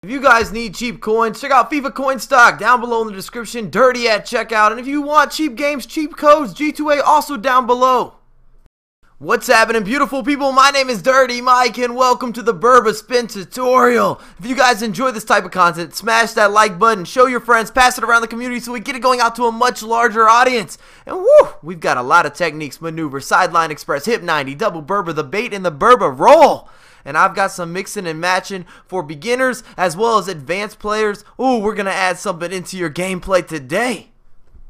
If you guys need cheap coins, check out FIFA coin stock down below in the description, dirty at checkout. And if you want cheap games, cheap codes, G2A also down below. What's happening, beautiful people? My name is Dirty Mike and welcome to the Berba spin tutorial. If you guys enjoy this type of content, smash that like button, show your friends, pass it around the community so we get it going out to a much larger audience. And woo, we've got a lot of techniques, maneuvers, sideline express, hip 90, double Berba, the bait, and the Berba roll. And I've got some mixing and matching for beginners as well as advanced players. Ooh, we're going to add something into your gameplay today.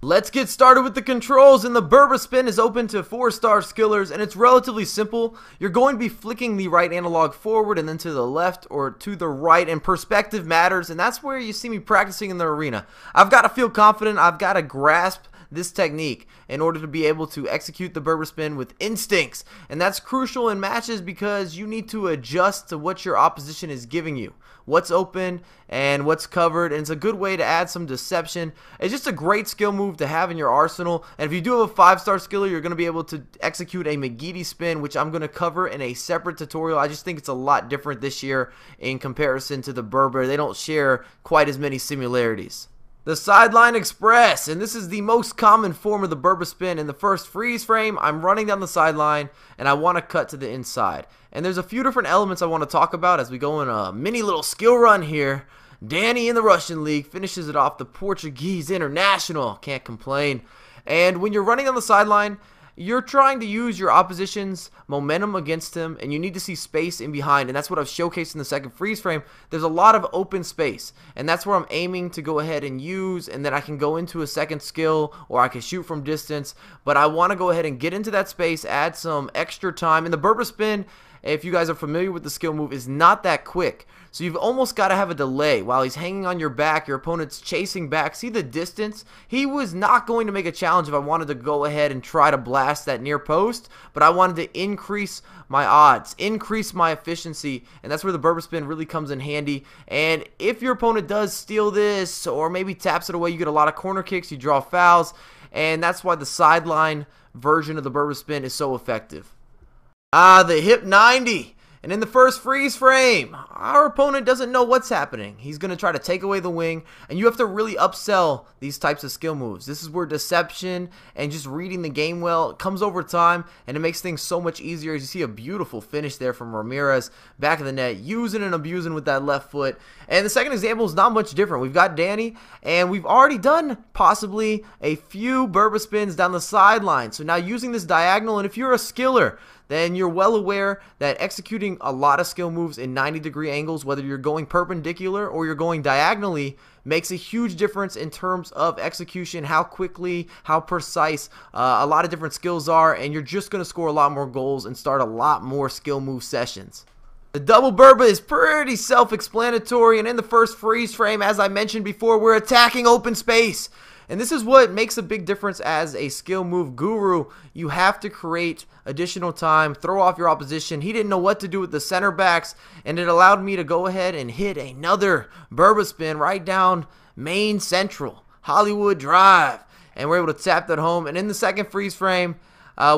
Let's get started with the controls, and the Berba spin is open to 4-star skillers, and it's relatively simple. You're going to be flicking the right analog forward and then to the left or to the right, and perspective matters, and that's where you see me practicing in the arena. I've got to feel confident, I've got to grasp this technique in order to be able to execute the Berba spin with instincts, and that's crucial in matches because you need to adjust to what your opposition is giving you, what's open and what's covered, and it's a good way to add some deception. It's just a great skill move to have in your arsenal, and if you do have a 5-star skiller, you're going to be able to execute a McGeady spin, which I'm going to cover in a separate tutorial. I just think it's a lot different this year in comparison to the Berba. They don't share quite as many similarities. The sideline express, and this is the most common form of the Berba spin. In the first freeze frame, I'm running down the sideline and I want to cut to the inside. And there's a few different elements I want to talk about as we go in a mini little skill run here. Danny in the Russian league finishes it off, the Portuguese international, can't complain. And when you're running on the sideline, you're trying to use your opposition's momentum against him, and you need to see space in behind, and that's what I've showcased in the second freeze frame. There's a lot of open space, and that's where I'm aiming to go ahead and use, and then I can go into a second skill, or I can shoot from distance, but I want to go ahead and get into that space, add some extra time. And the Berba spin, if you guys are familiar with the skill move, is not that quick. So you've almost got to have a delay. While he's hanging on your back, your opponent's chasing back. See the distance? He was not going to make a challenge if I wanted to go ahead and try to blast that near post, but I wanted to increase my odds, increase my efficiency, and that's where the Berba spin really comes in handy. And if your opponent does steal this or maybe taps it away, you get a lot of corner kicks, you draw fouls, and that's why the sideline version of the Berba spin is so effective. The hip 90. And in the first freeze frame, our opponent doesn't know what's happening. He's going to try to take away the wing, and you have to really upsell these types of skill moves. This is where deception and just reading the game well comes over time, and it makes things so much easier. As you see a beautiful finish there from Ramirez, back of the net, using and abusing with that left foot. And the second example is not much different. We've got Danny, and we've already done possibly a few Berba spins down the sideline. So now using this diagonal, and if you're a skiller, then you're well aware that executing a lot of skill moves in 90-degree angles, whether you're going perpendicular or you're going diagonally, makes a huge difference in terms of execution, how quickly, how precise a lot of different skills are, and you're just going to score a lot more goals and start a lot more skill move sessions. The double Berba is pretty self-explanatory, and in the first freeze frame, as I mentioned before, we're attacking open space. And this is what makes a big difference as a skill move guru. You have to create additional time, throw off your opposition. He didn't know what to do with the center backs, and it allowed me to go ahead and hit another Berba spin right down Main Central, Hollywood Drive. And we're able to tap that home. And in the second freeze frame,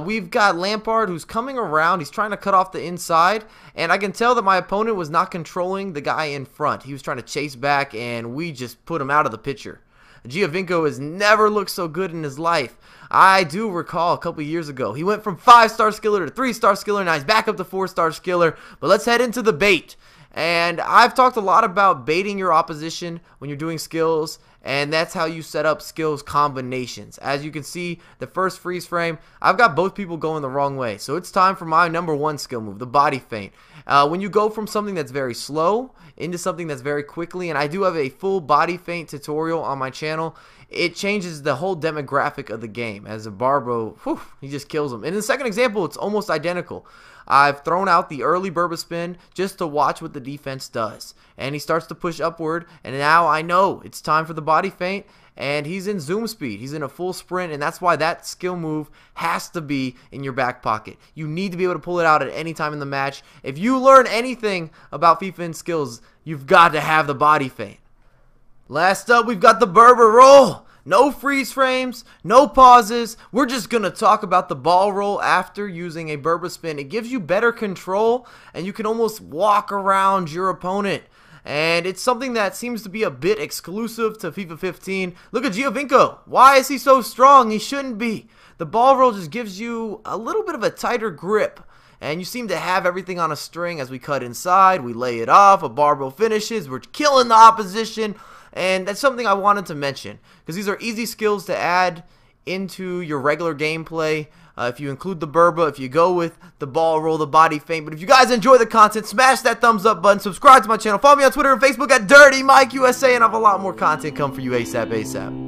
we've got Lampard who's coming around. He's trying to cut off the inside, and I can tell that my opponent was not controlling the guy in front. He was trying to chase back, and we just put him out of the picture. Giovinco has never looked so good in his life. I do recall a couple years ago, he went from 5-star skiller to 3-star skiller, now he's back up to 4-star skiller. But let's head into the bait. And I've talked a lot about baiting your opposition when you're doing skills, and that's how you set up skills combinations. As you can see, the first freeze frame, I've got both people going the wrong way. So it's time for my #1 skill move, the body feint. When you go from something that's very slow into something that's very quickly, and I do have a full body feint tutorial on my channel, it changes the whole demographic of the game. As a Barbo, whew, he just kills him. And in the second example, it's almost identical. I've thrown out the early Berba spin just to watch what the defense does. And he starts to push upward, and now I know it's time for the body feint, and he's in zoom speed. He's in a full sprint, and that's why that skill move has to be in your back pocket. You need to be able to pull it out at any time in the match. If you learn anything about FIFA and skills, you've got to have the body feint. Last up, we've got the Berba roll. No freeze frames, no pauses. We're just going to talk about the ball roll after using a Berba spin. It gives you better control, and you can almost walk around your opponent. And it's something that seems to be a bit exclusive to FIFA 15. Look at Giovinco. Why is he so strong? He shouldn't be. The ball roll just gives you a little bit of a tighter grip. And you seem to have everything on a string as we cut inside. We lay it off. A barbell finishes. We're killing the opposition. And that's something I wanted to mention, because these are easy skills to add into your regular gameplay. If you include the Berba, if you go with the ball roll, the body feint. But if you guys enjoy the content, smash that thumbs up button, subscribe to my channel, follow me on Twitter and Facebook at Dirty Mike USA, and I have a lot more content come for you ASAP.